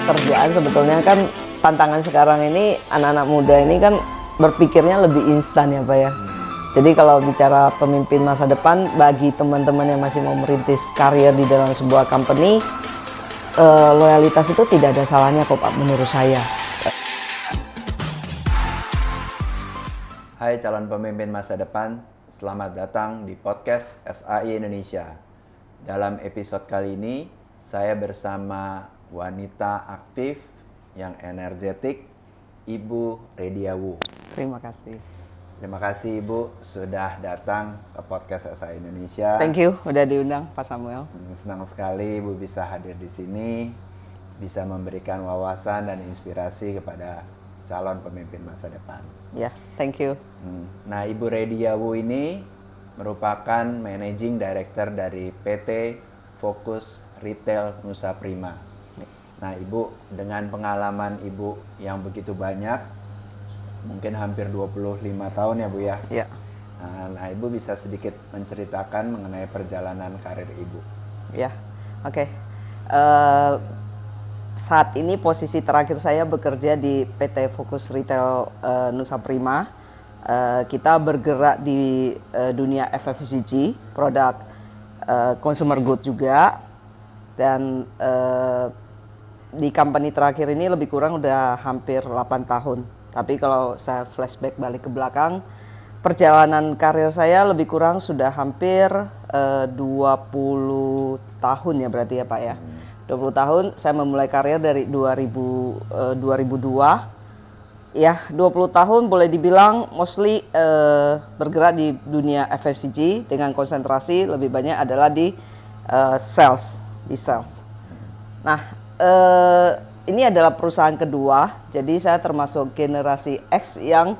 kerjaan sebetulnya kan tantangan sekarang ini anak-anak muda ini kan berpikirnya lebih instan ya Pak ya. Jadi kalau bicara pemimpin masa depan bagi teman-teman yang masih mau merintis karir di dalam sebuah company, loyalitas itu tidak ada salahnya kok Pak menurut saya. Hai calon pemimpin masa depan, selamat datang di podcast SAI Indonesia. Dalam episode kali ini, saya bersama wanita aktif yang energetik, Ibu Rediawu. Terima kasih. Terima kasih Ibu sudah datang ke podcast SAI Indonesia. Thank you, udah diundang Pak Samuel. Senang sekali Ibu bisa hadir di sini, bisa memberikan wawasan dan inspirasi kepada calon pemimpin masa depan. Ya, thank you. Nah, Ibu Rediawu ini merupakan Managing Director dari PT Fokus Retail Nusa Prima. Nah, Ibu dengan pengalaman Ibu yang begitu banyak, mungkin hampir 25 tahun ya Bu ya? Ya. Nah, Ibu bisa sedikit menceritakan mengenai perjalanan karir Ibu. Ya, oke. Saat ini posisi terakhir saya bekerja di PT Fokus Retail Nusa Prima. Kita bergerak di dunia FMCG, produk consumer good juga. Dan di company terakhir ini lebih kurang udah hampir 8 tahun. Tapi kalau saya flashback balik ke belakang, perjalanan karir saya lebih kurang sudah hampir 20 tahun ya berarti ya Pak ya. 20 tahun saya memulai karir dari 2002. Ya, 20 tahun boleh dibilang mostly bergerak di dunia FMCG dengan konsentrasi lebih banyak adalah di sales. Nah, ini adalah perusahaan kedua, jadi saya termasuk generasi X yang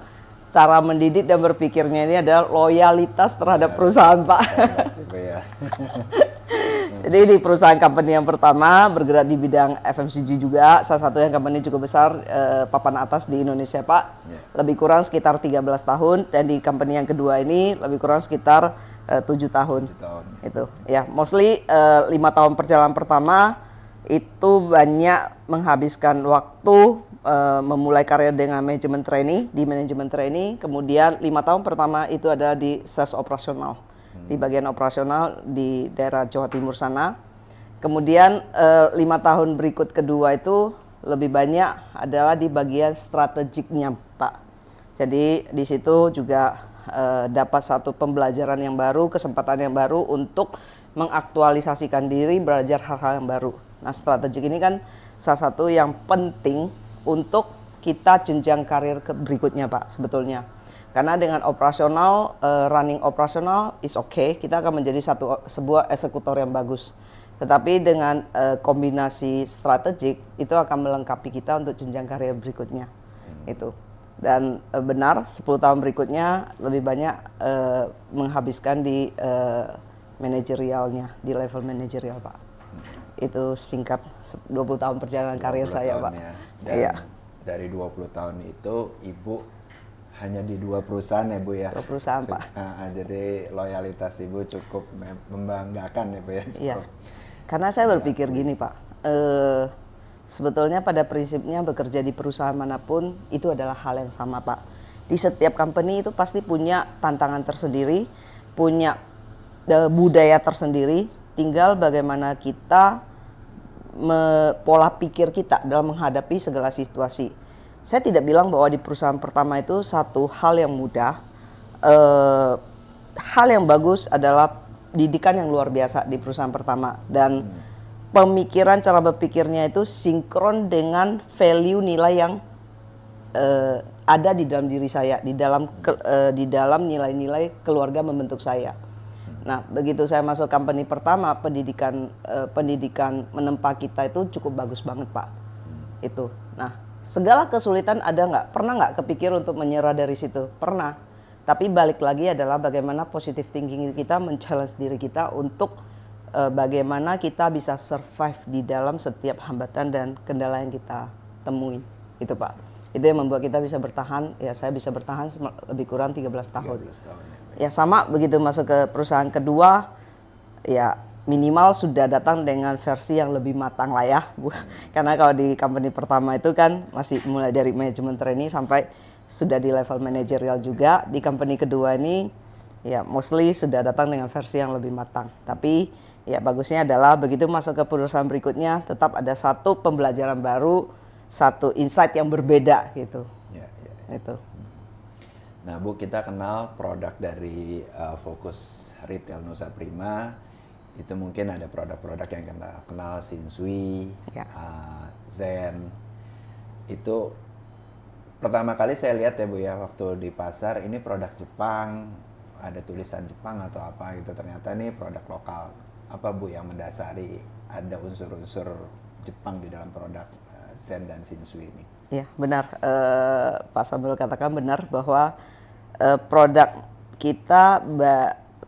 cara mendidik dan berpikirnya ini adalah loyalitas terhadap perusahaan Pak. Jadi di perusahaan company yang pertama bergerak di bidang FMCG juga, salah satu yang company cukup besar papan atas di Indonesia Pak, lebih kurang sekitar 13 tahun, dan di company yang kedua ini lebih kurang sekitar 7 tahun. Itu ya, mostly 5 tahun perjalanan pertama itu banyak menghabiskan waktu memulai karir dengan manajemen trainee, kemudian 5 tahun pertama itu adalah di sales operasional. Di bagian operasional di daerah Jawa Timur sana. Kemudian 5 tahun berikut kedua itu lebih banyak adalah di bagian strategiknya Pak. Jadi di situ juga dapat satu pembelajaran yang baru, kesempatan yang baru untuk mengaktualisasikan diri, belajar hal-hal yang baru. Nah, strategik ini kan salah satu yang penting untuk kita jenjang karir berikutnya Pak sebetulnya. Karena dengan operasional, running operasional is okay, kita akan menjadi sebuah eksekutor yang bagus. Tetapi dengan kombinasi strategik itu akan melengkapi kita untuk jenjang karir berikutnya. Itu. Dan benar 10 tahun berikutnya lebih banyak menghabiskan di manajerialnya, di level manajerial Pak. Itu singkat 20 tahun perjalanan karir saya Pak. Ya. Dan dari 20 tahun itu Ibu hanya di 2 perusahaan ya Bu ya? 2 perusahaan Pak. Jadi loyalitas Ibu cukup membanggakan ya Bu ya? Iya, karena saya berpikir gini Pak, sebetulnya pada prinsipnya bekerja di perusahaan manapun itu adalah hal yang sama Pak. Di setiap company itu pasti punya tantangan tersendiri, punya budaya tersendiri, tinggal bagaimana kita pola pikir kita dalam menghadapi segala situasi. Saya tidak bilang bahwa di perusahaan pertama itu satu hal yang mudah. Hal yang bagus adalah didikan yang luar biasa di perusahaan pertama. Dan pemikiran, cara berpikirnya itu sinkron dengan value nilai yang ada di dalam diri saya. Di dalam nilai-nilai keluarga membentuk saya. Nah, begitu saya masuk company pertama, pendidikan menempa kita itu cukup bagus banget Pak. Itu. Nah, segala kesulitan ada nggak? Pernah nggak kepikir untuk menyerah dari situ? Pernah. Tapi balik lagi adalah bagaimana positive thinking kita men-challenge diri kita untuk bagaimana kita bisa survive di dalam setiap hambatan dan kendala yang kita temuin. Itu Pak. Itu yang membuat kita bisa bertahan. Ya, saya bisa bertahan lebih kurang 13 tahun. 13 tahun ya sama begitu masuk ke perusahaan kedua, ya minimal sudah datang dengan versi yang lebih matang lah ya, Bu. Karena kalau di company pertama itu kan masih mulai dari manajemen training sampai sudah di level manajerial juga. Di company kedua ini ya mostly sudah datang dengan versi yang lebih matang. Tapi ya bagusnya adalah begitu masuk ke perusahaan berikutnya tetap ada satu pembelajaran baru, satu insight yang berbeda gitu. Ya, ya. Itu. Nah, Bu, kita kenal produk dari Fokus Retail Nusa Prima. Itu mungkin ada produk-produk yang kita kenal, Shinsui, Ya. Zen. Itu pertama kali saya lihat ya, Bu, ya, waktu di pasar ini produk Jepang, ada tulisan Jepang atau apa gitu. Ternyata ini produk lokal. Apa, Bu, yang mendasari ada unsur-unsur Jepang di dalam produk Zen dan Shinsui ini? Ya, benar. Pak Samuel katakan benar bahwa produk kita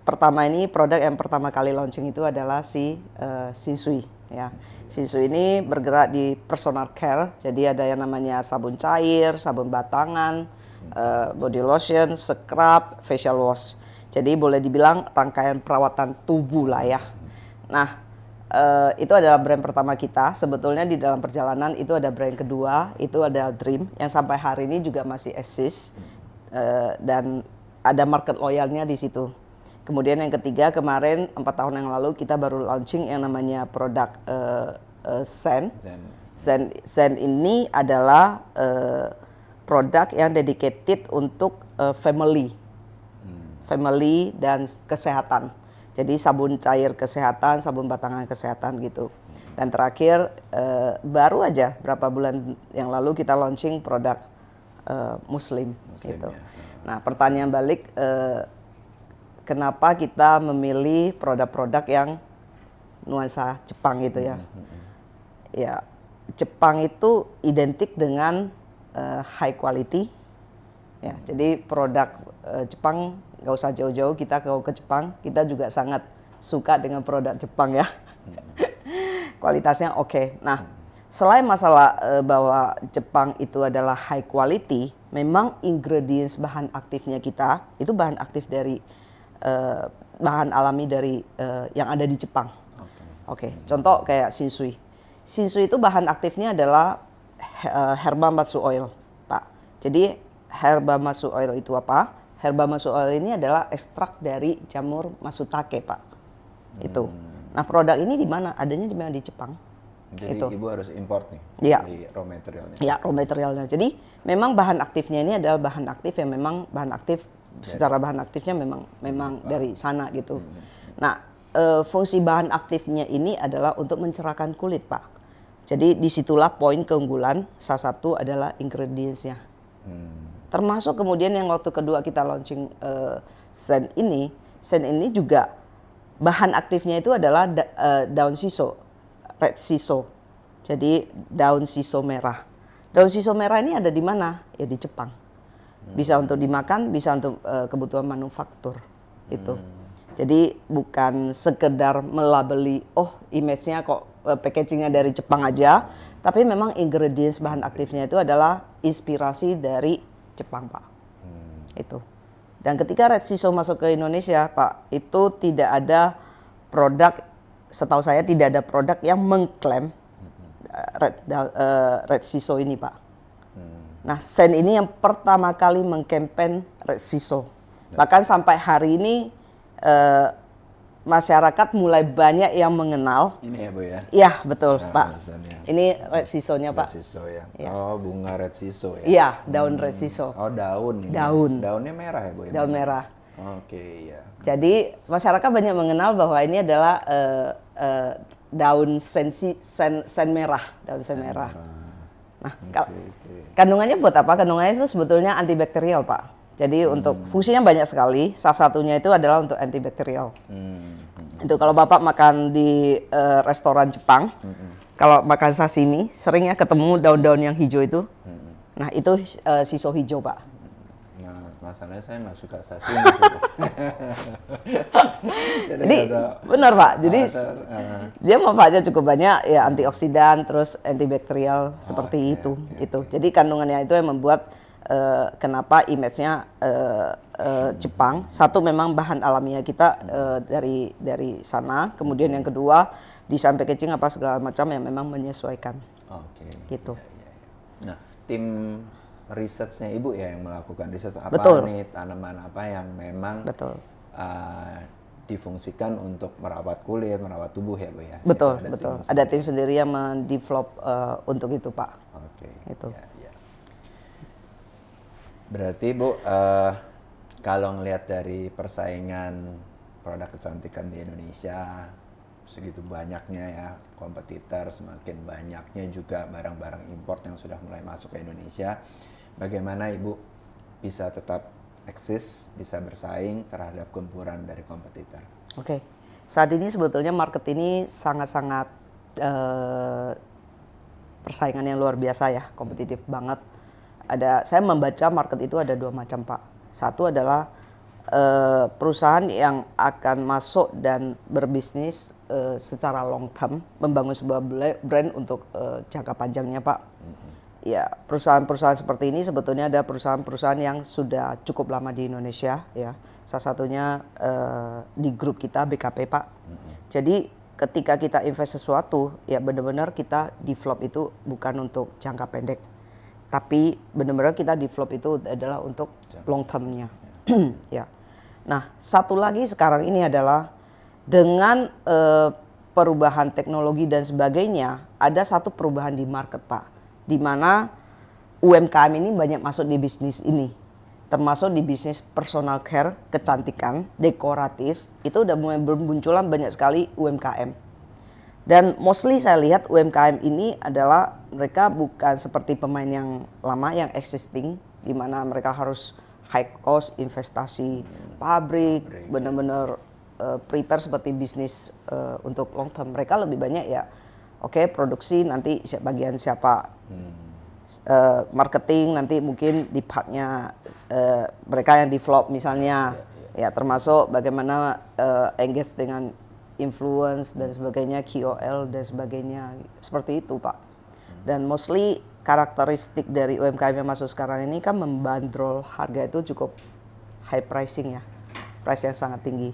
pertama ini produk yang pertama kali launching itu adalah si Shinsui ya. Shinsui ini bergerak di personal care. Jadi ada yang namanya sabun cair, sabun batangan, body lotion, scrub, facial wash. Jadi boleh dibilang rangkaian perawatan tubuh lah ya. Nah, itu adalah brand pertama kita. Sebetulnya di dalam perjalanan itu ada brand kedua, itu adalah Dream yang sampai hari ini juga masih eksis dan ada market loyalnya di situ. Kemudian yang ketiga kemarin 4 tahun yang lalu kita baru launching yang namanya produk Zen. Zen ini adalah produk yang dedicated untuk family dan kesehatan. Jadi sabun cair kesehatan, sabun batangan kesehatan gitu. Dan terakhir baru aja berapa bulan yang lalu kita launching produk Muslim gitu. Ya. Nah, pertanyaan balik kenapa kita memilih produk-produk yang nuansa Jepang gitu ya? Ya, Jepang itu identik dengan high quality. Ya, jadi produk Jepang nggak usah jauh-jauh, kita kalau ke Jepang kita juga sangat suka dengan produk Jepang ya. Kualitasnya oke. Nah, selain masalah bahwa Jepang itu adalah high quality, memang ingredients bahan aktifnya kita itu bahan aktif dari bahan alami dari yang ada di Jepang. Oke. Contoh kayak Shinsui. Shinsui itu bahan aktifnya adalah herba matsu oil, Pak. Jadi herba matsu oil itu apa? Herba matsu oil ini adalah ekstrak dari jamur matsutake, Pak. Itu. Nah, produk ini di mana? Adanya di mana? Di Jepang. Jadi itu. Ibu harus import nih, Iya. di raw materialnya. Ya, raw materialnya. Jadi memang bahan aktifnya ini adalah bahan aktif yang memang bahan aktif secara bahan aktifnya memang dari sana gitu. Nah, fungsi bahan aktifnya ini adalah untuk mencerahkan kulit, Pak. Jadi disitulah poin keunggulan salah satu adalah ingredients-nya. Termasuk kemudian yang waktu kedua kita launching Zen ini juga bahan aktifnya itu adalah daun shiso, red shiso. Jadi daun shiso merah. Daun shiso merah ini ada di mana? Ya di Jepang. Bisa untuk dimakan, bisa untuk kebutuhan manufaktur itu. Jadi bukan sekedar melabeli, oh image-nya kok packaging-nya dari Jepang aja, tapi memang ingredients bahan aktifnya itu adalah inspirasi dari Jepang, Pak. Itu. Dan ketika red shiso masuk ke Indonesia, Pak, itu tidak ada produk, setahu saya tidak ada produk yang mengklaim red shiso ini, Pak. Nah, Zen ini yang pertama kali mengkampen red shiso. Bahkan sampai hari ini masyarakat mulai banyak yang mengenal. Ini ya, Bu ya? Iya, betul, Nah, Pak. Zennya. Ini red shiso-nya, Pak. Red shiso ya. Iya. Oh, bunga red shiso ya. Iya, daun red shiso. Oh, daun ini. Daun. Daunnya merah ya, Bu ya? Daun merah. Oke, ya. Jadi masyarakat banyak mengenal bahwa ini adalah daun sen merah, daun sen merah. Nah, kandungannya buat apa? Kandungannya itu sebetulnya antibakterial, Pak. Jadi untuk fungsinya banyak sekali. Salah satunya itu adalah untuk antibakterial. Itu kalau Bapak makan di restoran Jepang, kalau makan sashimi, seringnya ketemu daun-daun yang hijau itu. Nah, itu shiso hijau, Pak. Nah, masalahnya saya nggak suka sashimi sih. Jadi benar, Pak. Jadi dia manfaatnya cukup banyak ya, antioksidan terus antibakterial seperti itu. Jadi kandungannya itu yang membuat kenapa image-nya Jepang. Satu memang bahan alamiah kita dari sana. Kemudian yang kedua desain packaging apa segala macam yang memang menyesuaikan. Oke. Gitu. Ya. Nah, tim risetnya Ibu ya yang melakukan riset apa Betul. nih tanaman apa yang memang Betul. difungsikan untuk merawat kulit, merawat tubuh ya Bu ya. Betul, Itu betul. tim Ada tim sendiri yang mendevelop untuk itu, Pak. Oke. Itu. Ya. Berarti Bu, kalau ngelihat dari persaingan produk kecantikan di Indonesia, segitu banyaknya ya kompetitor, semakin banyaknya juga barang-barang import yang sudah mulai masuk ke Indonesia, bagaimana Ibu bisa tetap eksis, bisa bersaing terhadap gempuran dari kompetitor? Oke. Saat ini sebetulnya market ini sangat-sangat persaingan yang luar biasa ya, kompetitif banget. Saya membaca market itu ada dua macam, Pak. Satu adalah perusahaan yang akan masuk dan berbisnis secara long term, membangun sebuah brand untuk jangka panjangnya, Pak. Ya, perusahaan-perusahaan seperti ini sebetulnya ada perusahaan-perusahaan yang sudah cukup lama di Indonesia, ya. Salah satunya di grup kita BKP, Pak. Jadi ketika kita invest sesuatu, ya benar-benar kita develop itu bukan untuk jangka pendek, tapi benar-benar kita develop itu adalah untuk long term-nya. Ya. Nah, satu lagi sekarang ini adalah dengan perubahan teknologi dan sebagainya, ada satu perubahan di market, Pak, di mana UMKM ini banyak masuk di bisnis ini, termasuk di bisnis personal care, kecantikan, dekoratif, itu udah mulai bermunculan banyak sekali UMKM. Dan mostly saya lihat UMKM ini adalah mereka bukan seperti pemain yang lama, yang existing, di mana mereka harus high cost, investasi pabrik, benar-benar prepare seperti bisnis untuk long term. Mereka lebih banyak ya, oke, produksi nanti bagian siapa, marketing nanti mungkin di partnya mereka yang develop misalnya, ya termasuk bagaimana engage dengan influence dan sebagainya, KOL dan sebagainya, seperti itu, Pak. Dan mostly karakteristik dari UMKM yang masuk sekarang ini kan membandrol harga itu cukup high pricing ya, price yang sangat tinggi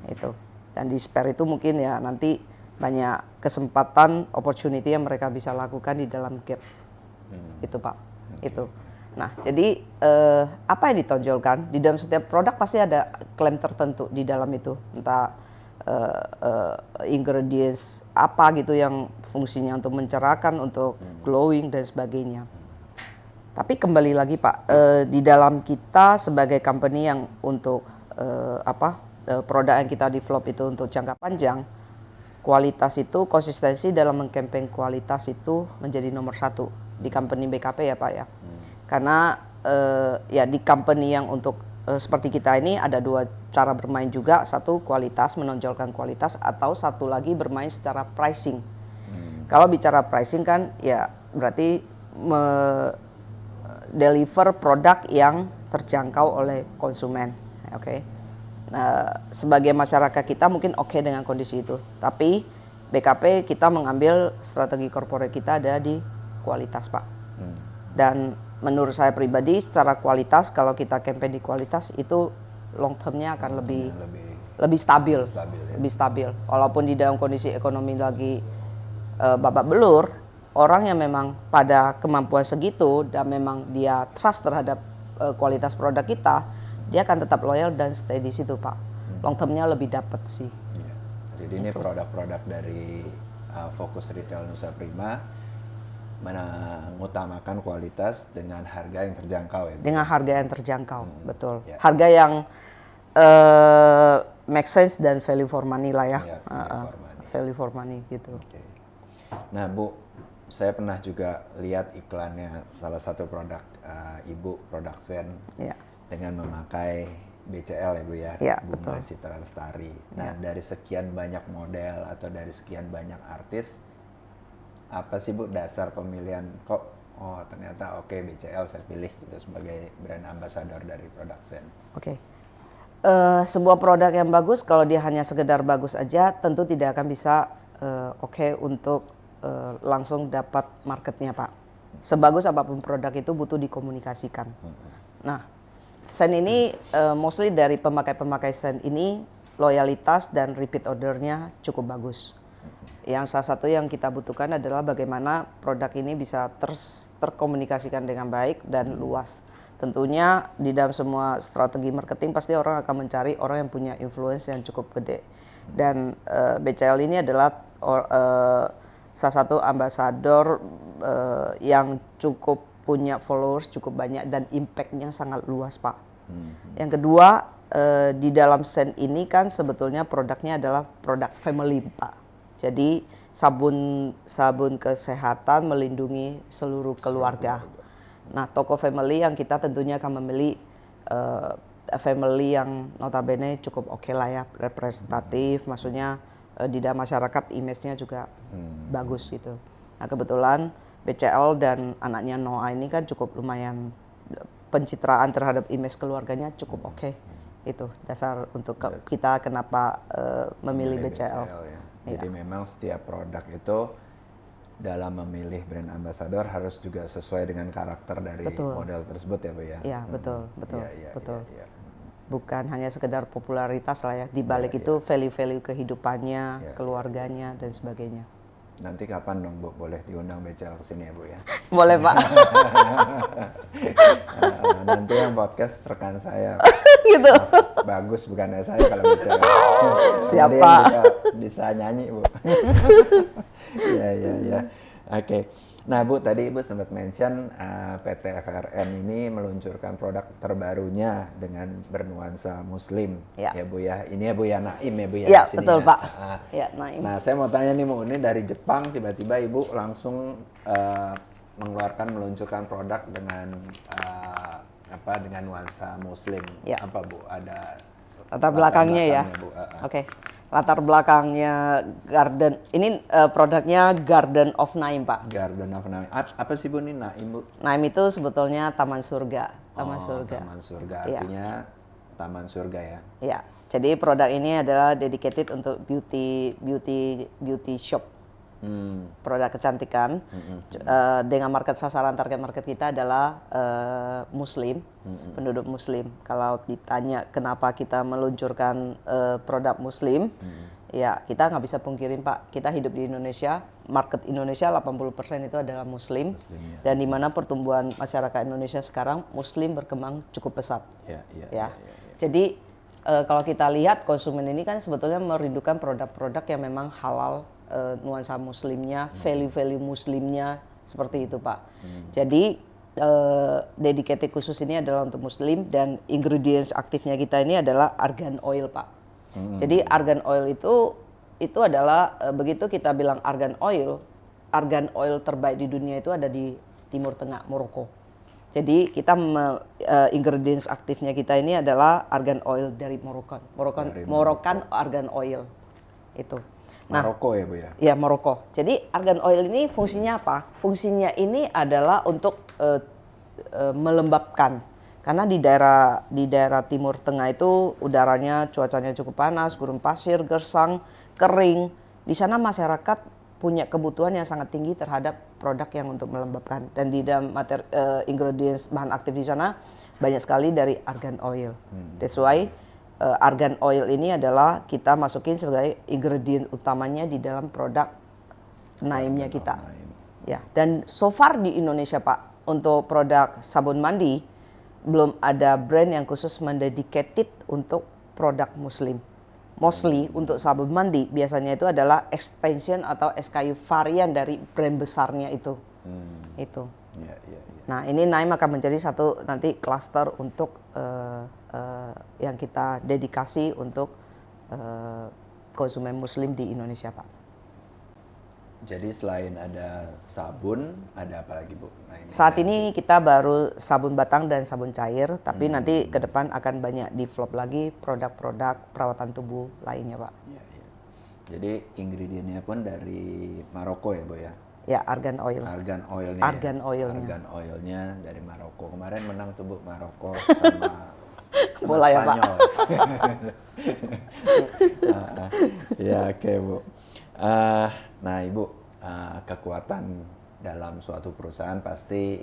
itu. Dan di spare itu mungkin ya nanti banyak kesempatan, opportunity yang mereka bisa lakukan di dalam gap itu, Pak. Itu. Nah, jadi apa yang ditonjolkan di dalam setiap produk pasti ada klaim tertentu di dalam itu, entah ingredients apa gitu yang fungsinya untuk mencerahkan, untuk glowing dan sebagainya. Tapi kembali lagi, Pak, di dalam kita sebagai company yang untuk produk yang kita develop itu untuk jangka panjang, kualitas itu, konsistensi dalam mengkampanye kualitas itu menjadi nomor satu di company BKP ya, Pak ya. Karena ya di company yang untuk seperti kita ini ada dua cara bermain juga, satu kualitas, menonjolkan kualitas, atau satu lagi bermain secara pricing. Kalau bicara pricing kan ya berarti deliver produk yang terjangkau oleh konsumen, oke. Nah, sebagai masyarakat kita mungkin oke dengan kondisi itu, tapi BKP kita mengambil strategi corporate kita ada di kualitas, Pak. Dan menurut saya pribadi secara kualitas, kalau kita campaign di kualitas itu long termnya akan lebih stabil, ya. lebih stabil. Walaupun di dalam kondisi ekonomi lagi babak belur, orang yang memang pada kemampuan segitu dan memang dia trust terhadap kualitas produk kita, dia akan tetap loyal dan stay di situ, Pak. Long termnya lebih dapat sih. Ya. Jadi ini produk-produk dari Fokus Retail Nusa Prima mengutamakan kualitas dengan harga yang terjangkau ya. Dengan harga yang terjangkau, betul. Ya. Harga yang make sense dan value for money lah ya. Value for money gitu. Okay. Nah, Bu, saya pernah juga lihat iklannya salah satu produk Ibu, produk Zen, dengan memakai BCL ya, Bu ya, Bunga Citra Lestari. Nah, dari sekian banyak model atau dari sekian banyak artis, apa sih, Bu, dasar pemilihan kok ternyata BCL saya pilih gitu sebagai brand ambassador dari produk Zen? Oke. Sebuah produk yang bagus kalau dia hanya sekedar bagus aja tentu tidak akan bisa untuk langsung dapat marketnya, Pak. Sebagus apapun produk itu butuh dikomunikasikan. Nah, Sen ini mostly dari pemakai Sen ini loyalitas dan repeat ordernya cukup bagus. Yang salah satu yang kita butuhkan adalah bagaimana produk ini bisa terkomunikasikan dengan baik dan luas. Tentunya di dalam semua strategi marketing pasti orang akan mencari orang yang punya influence yang cukup gede. Dan BCL ini adalah salah satu ambasador yang cukup punya followers cukup banyak dan impact-nya sangat luas, Pak. Yang kedua, di dalam Sen ini kan sebetulnya produknya adalah produk family, Pak. Jadi sabun kesehatan melindungi seluruh keluarga. Nah, toko family yang kita tentunya akan memilih family yang notabene cukup oke lah ya, representatif, maksudnya di dalam masyarakat image-nya juga bagus gitu. Nah, kebetulan BCL dan anaknya Noah ini kan cukup lumayan pencitraan terhadap image keluarganya cukup oke. Itu dasar untuk kita kenapa memilih BCL. Ya. Jadi memang setiap produk itu dalam memilih brand ambassador harus juga sesuai dengan karakter dari model tersebut ya Bu ya? Iya, betul. Ya. Bukan hanya sekedar popularitas lah ya, di balik itu value-value kehidupannya, keluarganya dan sebagainya. Nanti kapan dong Bu boleh diundang BCL ke sini ya Bu ya? Boleh Pak. Nanti yang podcast rekan saya. Gitu. Bagus bukannya saya kalau BCL. Siapa? Bisa nyanyi Bu. Ya. Oke. Nah Bu, tadi Ibu sempat mention PT FRN ini meluncurkan produk terbarunya dengan bernuansa Muslim, ya Bu ya. Ini ya Bu ya, Naim ya Bu ya. Iya di sini betul ya. Pak. Ya Naim. Nah saya mau tanya nih Bu, ini dari Jepang tiba-tiba Ibu langsung meluncurkan produk dengan dengan nuansa Muslim. Ya. Apa Bu? Ada latar belakangnya ya. Bu. Oke. Latar belakangnya Garden, ini produknya Garden of Naim Pak. Garden of Naim. Apa sih Bu ini Naim Bu? Naim itu sebetulnya taman surga. Taman surga. Taman surga, artinya taman surga ya? Iya. Jadi produk ini adalah dedicated untuk beauty shop. Produk kecantikan. Dengan target market kita adalah Muslim, penduduk Muslim. Kalau ditanya kenapa kita meluncurkan produk Muslim, ya kita nggak bisa pungkirin Pak, kita hidup di Indonesia, market Indonesia 80% itu adalah Muslim ya. Dan di mana pertumbuhan masyarakat Indonesia sekarang Muslim berkembang cukup pesat. Ya. Jadi kalau kita lihat konsumen ini kan sebetulnya merindukan produk-produk yang memang halal, nuansa Muslimnya, value-value Muslimnya seperti itu Pak. Jadi dedicated khusus ini adalah untuk Muslim dan ingredients aktifnya kita ini adalah argan oil Pak. Jadi argan oil itu adalah begitu kita bilang argan oil terbaik di dunia itu ada di Timur Tengah, Maroko. Jadi kita ingredients aktifnya kita ini adalah argan oil dari Moroccan argan oil itu. Maroko ya Bu ya? Ya Maroko. Jadi argan oil ini fungsinya apa? Fungsinya ini adalah untuk melembabkan. Karena di daerah Timur Tengah itu udaranya cuacanya cukup panas, gurun pasir, gersang, kering. Di sana masyarakat punya kebutuhan yang sangat tinggi terhadap produk yang untuk melembabkan. Dan di dalam ingredients bahan aktif di sana banyak sekali dari argan oil. That's why argan oil ini adalah kita masukin sebagai ingredient utamanya di dalam produk Naimnya kita. Ya, dan so far di Indonesia Pak, untuk produk sabun mandi belum ada brand yang khusus mendedicated untuk produk Muslim. Mostly untuk sabun mandi biasanya itu adalah extension atau SKU varian dari brand besarnya itu. Itu. Ya. Nah, ini Naim akan menjadi satu nanti klaster untuk yang kita dedikasi untuk konsumen Muslim di Indonesia, Pak. Jadi selain ada sabun, ada apa lagi Bu? Nah, Saat ini kita baru sabun batang dan sabun cair, tapi nanti ke depan akan banyak develop lagi produk-produk perawatan tubuh lainnya, Pak. Ya. Jadi ingredientnya pun dari Maroko ya Bu ya? Ya, argan oil. Argan oilnya. Argan oilnya. Argan oilnya dari Maroko. Kemarin menang tuh Bu Maroko sama bola ya Pak. Ya oke Bu. Nah Ibu, kekuatan dalam suatu perusahaan pasti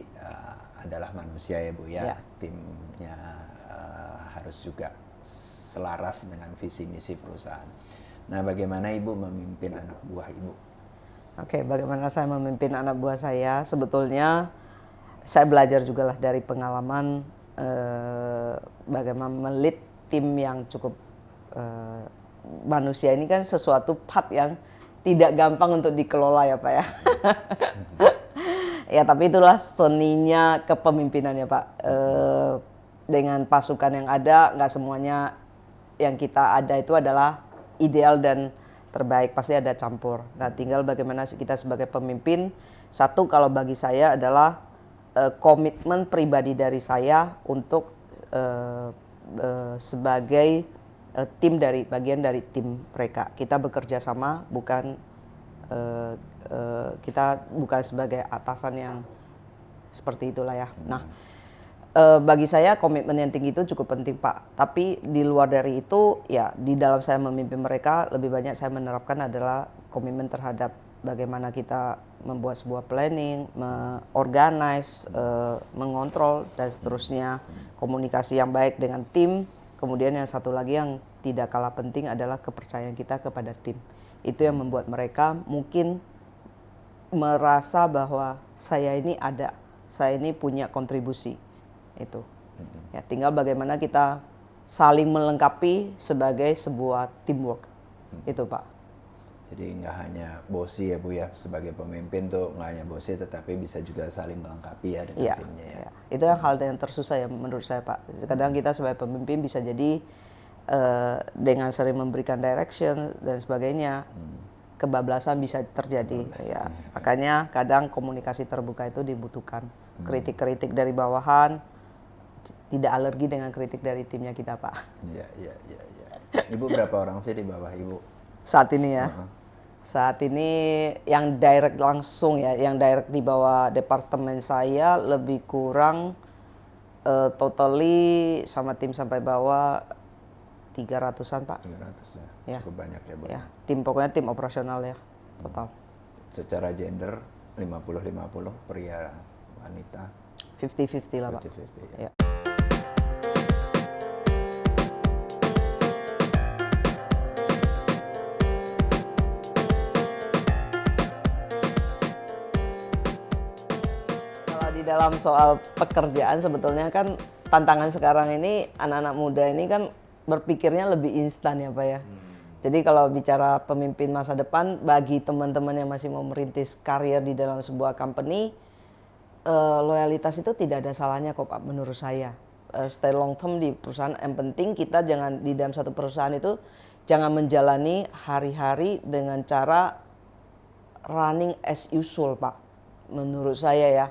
adalah manusia ya Bu ya. Timnya harus juga selaras dengan visi misi perusahaan. Nah, bagaimana Ibu memimpin anak buah Ibu? Oke, bagaimana saya memimpin anak buah saya? Sebetulnya saya belajar juga lah dari pengalaman bagaimana melit tim yang cukup manusia ini kan sesuatu part yang tidak gampang untuk dikelola ya Pak ya. Ya tapi itulah seninya kepemimpinannya Pak. Dengan pasukan yang ada, nggak semuanya yang kita ada itu adalah ideal dan terbaik, pasti ada campur. Nah tinggal bagaimana kita sebagai pemimpin, satu kalau bagi saya adalah komitmen pribadi dari saya untuk sebagai tim dari bagian dari tim mereka. Kita bekerja sama, bukan kita bukan sebagai atasan yang seperti itulah ya. Nah bagi saya komitmen yang tinggi itu cukup penting Pak. Tapi di luar dari itu ya di dalam saya memimpin mereka lebih banyak saya menerapkan adalah komitmen terhadap bagaimana kita membuat sebuah planning, organize, mengontrol dan seterusnya, komunikasi yang baik dengan tim. Kemudian yang satu lagi yang tidak kalah penting adalah kepercayaan kita kepada tim. Itu yang membuat mereka mungkin merasa bahwa saya ini ada, saya ini punya kontribusi. Itu ya tinggal bagaimana kita saling melengkapi sebagai sebuah teamwork. Itu Pak. Jadi nggak hanya bosi ya Bu ya, sebagai pemimpin tuh nggak hanya bosi tetapi bisa juga saling melengkapi ya dengan timnya ya. Itu yang hal yang tersusah ya menurut saya Pak. Kadang kita sebagai pemimpin bisa jadi dengan sering memberikan direction dan sebagainya kebablasan bisa terjadi ya. Makanya kadang komunikasi terbuka itu dibutuhkan. Kritik-kritik dari bawahan, tidak alergi dengan kritik dari timnya kita Pak. Iya. Ibu berapa orang sih di bawah Ibu? Saat ini ya. Saat ini yang direct langsung ya, yang direct di bawah departemen saya lebih kurang totally sama tim sampai bawah 300-an Pak. 300 ya, cukup banyak ya Bu. Ya, tim pokoknya tim operasional ya, total. Secara gender 50-50, pria wanita 50-50 lah Pak. 50-50 ya. Kalau di dalam soal pekerjaan sebetulnya kan tantangan sekarang ini anak-anak muda ini kan berpikirnya lebih instan ya Pak ya. Jadi kalau bicara pemimpin masa depan bagi teman-teman yang masih mau merintis karir di dalam sebuah company, loyalitas itu tidak ada salahnya kok Pak menurut saya. Stay long term di perusahaan, yang penting kita jangan di dalam satu perusahaan itu jangan menjalani hari-hari dengan cara running as usual Pak. Menurut saya ya.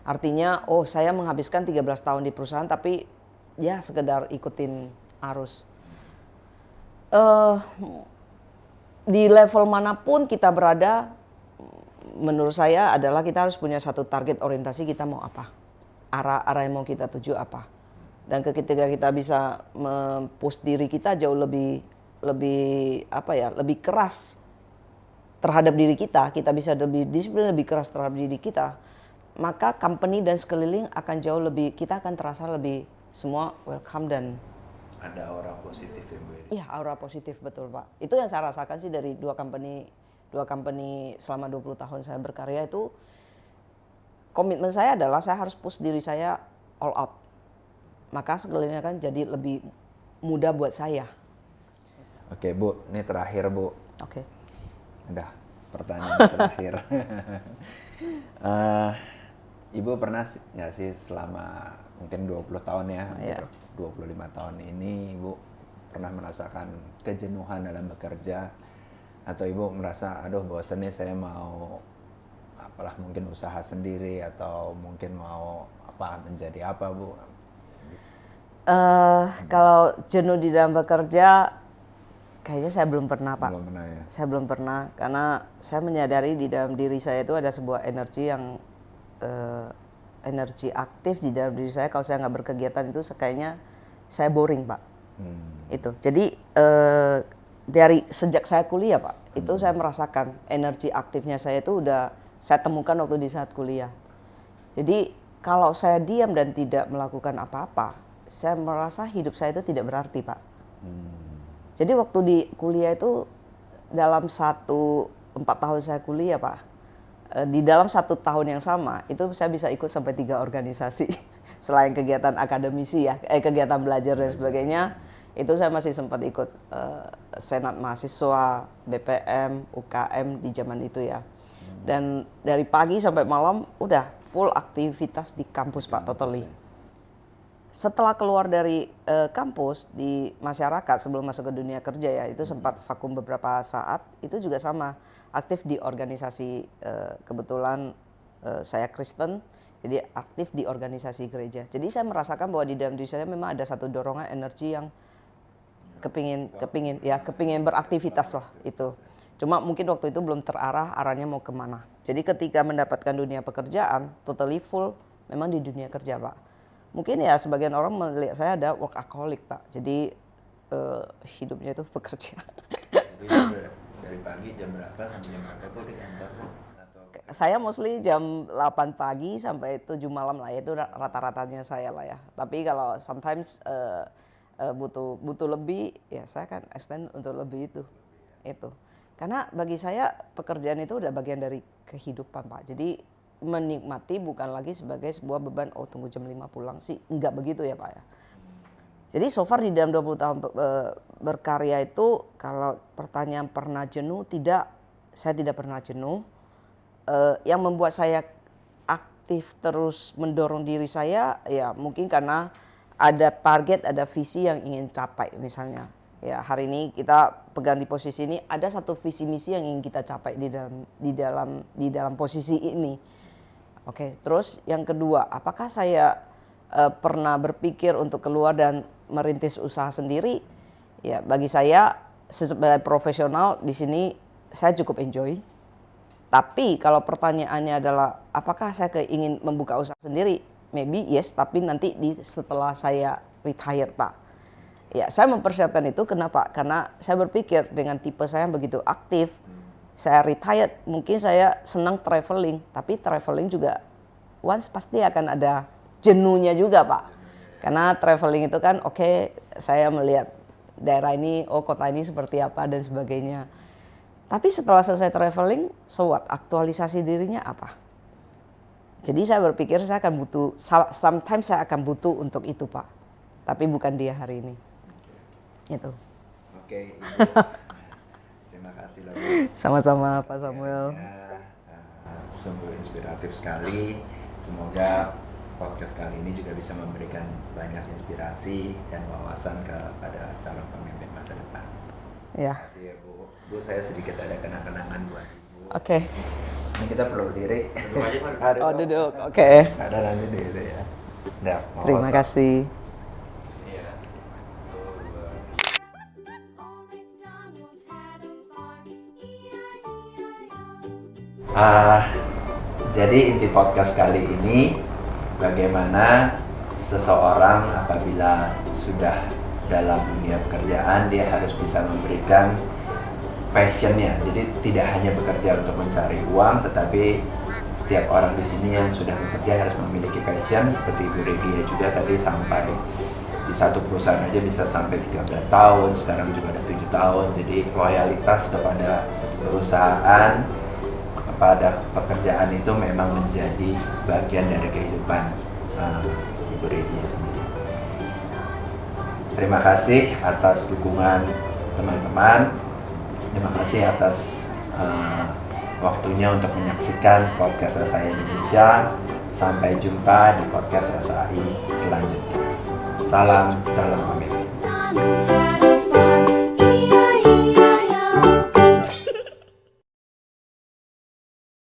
Artinya saya menghabiskan 13 tahun di perusahaan tapi ya sekedar ikutin arus. Di level manapun kita berada, menurut saya adalah kita harus punya satu target orientasi kita mau apa, arah yang mau kita tuju apa. Dan ketika kita bisa mempush diri kita jauh lebih keras terhadap diri kita bisa lebih disiplin, lebih keras terhadap diri kita, maka company dan sekeliling akan jauh lebih, kita akan terasa lebih semua welcome dan ada aura positif ya Bu? Iya, aura positif betul Pak. Itu yang saya rasakan sih dari dua company selama 20 tahun saya berkarya itu. Komitmen saya adalah saya harus push diri saya all out. Maka sekelilingnya kan jadi lebih mudah buat saya. Oke Bu, ini terakhir Bu. Oke. Udah, pertanyaan terakhir. Ibu pernah nggak sih selama mungkin 20 tahun ya, 25 tahun ini Ibu pernah merasakan kejenuhan dalam bekerja, atau Ibu merasa aduh bosan nih saya mau apalah mungkin usaha sendiri atau mungkin mau menjadi apa Bu? Kalau jenuh di dalam bekerja kayaknya saya belum pernah Pak. Belum pernah ya? Saya belum pernah karena saya menyadari di dalam diri saya itu ada sebuah energi yang energi aktif di dalam diri saya. Kalau saya nggak berkegiatan itu kayaknya saya boring Pak. Itu jadi dari sejak saya kuliah Pak itu saya merasakan energi aktifnya saya itu udah saya temukan waktu di saat kuliah. Jadi kalau saya diam dan tidak melakukan apa-apa, saya merasa hidup saya itu tidak berarti, Pak. Jadi waktu di kuliah itu dalam 4 tahun saya kuliah, Pak, di dalam 1 tahun yang sama itu saya bisa ikut sampai 3 organisasi selain kegiatan akademisi ya, kegiatan belajar dan sebagainya. Itu saya masih sempat ikut senat mahasiswa, BPM, UKM di zaman itu ya. Dan dari pagi sampai malam udah full aktivitas di kampus, Pak, totally. Setelah keluar dari kampus di masyarakat sebelum masuk ke dunia kerja ya, itu sempat vakum beberapa saat. Itu juga sama, aktif di organisasi, kebetulan saya Kristen, jadi aktif di organisasi gereja. Jadi saya merasakan bahwa di dalam diri saya memang ada satu dorongan energi yang kepingin beraktivitas lah itu. Cuma mungkin waktu itu belum terarah arahnya mau kemana. Jadi ketika mendapatkan dunia pekerjaan, totally full memang di dunia kerja, Pak. Mungkin ya sebagian orang melihat saya ada workaholic, Pak. Jadi hidupnya itu bekerja. Jadi dari pagi jam berapa sampai jam berapa tuh di kantor? Saya mostly jam 8 pagi sampai 7 malam lah, itu rata-ratanya saya lah ya. Tapi kalau sometimes butuh lebih, ya saya kan extend untuk lebih itu. Karena bagi saya pekerjaan itu udah bagian dari kehidupan, Pak. Jadi menikmati bukan lagi sebagai sebuah beban, oh tunggu jam 5 pulang sih, enggak begitu ya, Pak ya. Jadi so far di dalam 20 tahun berkarya itu, kalau pertanyaan pernah jenuh, saya tidak pernah jenuh. Yang membuat saya aktif terus mendorong diri saya, ya mungkin karena ada target, ada visi yang ingin capai misalnya. Ya hari ini kita pegang di posisi ini, ada satu visi misi yang ingin kita capai di dalam posisi ini. Oke, terus yang kedua, apakah saya pernah berpikir untuk keluar dan merintis usaha sendiri? Ya bagi saya sebagai profesional di sini saya cukup enjoy. Tapi kalau pertanyaannya adalah apakah saya ingin membuka usaha sendiri? Maybe yes, tapi nanti setelah saya retire, Pak. Ya, saya mempersiapkan itu kenapa? Karena saya berpikir dengan tipe saya yang begitu aktif, saya retired, mungkin saya senang traveling, tapi traveling juga once pasti akan ada jenuhnya juga, Pak. Karena traveling itu kan oke, saya melihat daerah ini, oh kota ini seperti apa dan sebagainya. Tapi setelah selesai traveling, so what? Aktualisasi dirinya apa? Jadi saya berpikir saya akan butuh, sometimes saya akan butuh untuk itu, Pak. Tapi bukan dia hari ini. Itu. Oke, Ibu. Terima kasih loh. Sama-sama Pak Samuel. Sungguh inspiratif sekali. Semoga podcast kali ini juga bisa memberikan banyak inspirasi dan wawasan kepada calon pemimpin masa depan. Ya. Terima kasih ya, Bu. Bu, saya sedikit ada kenang-kenangan buat Ibu. Oke. Ini kita perlu berdiri. Duduk aja, Pak. Oh, duduk. Oke. Ada nanti diri ya. Udah, Terima kasih. Jadi inti podcast kali ini, bagaimana seseorang apabila sudah dalam dunia pekerjaan, dia harus bisa memberikan passionnya. Jadi tidak hanya bekerja untuk mencari uang, tetapi setiap orang di sini yang sudah bekerja harus memiliki passion. Seperti Ibu Redia juga tadi sampai di satu perusahaan aja bisa sampai 13 tahun, sekarang juga ada 7 tahun. Jadi loyalitas kepada perusahaan, pada pekerjaan itu memang menjadi bagian dari kehidupan Ibu Redia sendiri. Terima kasih atas dukungan teman-teman. Terima kasih atas waktunya untuk menyaksikan podcast SAI Indonesia. Sampai jumpa di podcast SAI selanjutnya. Salam calon pemimpin.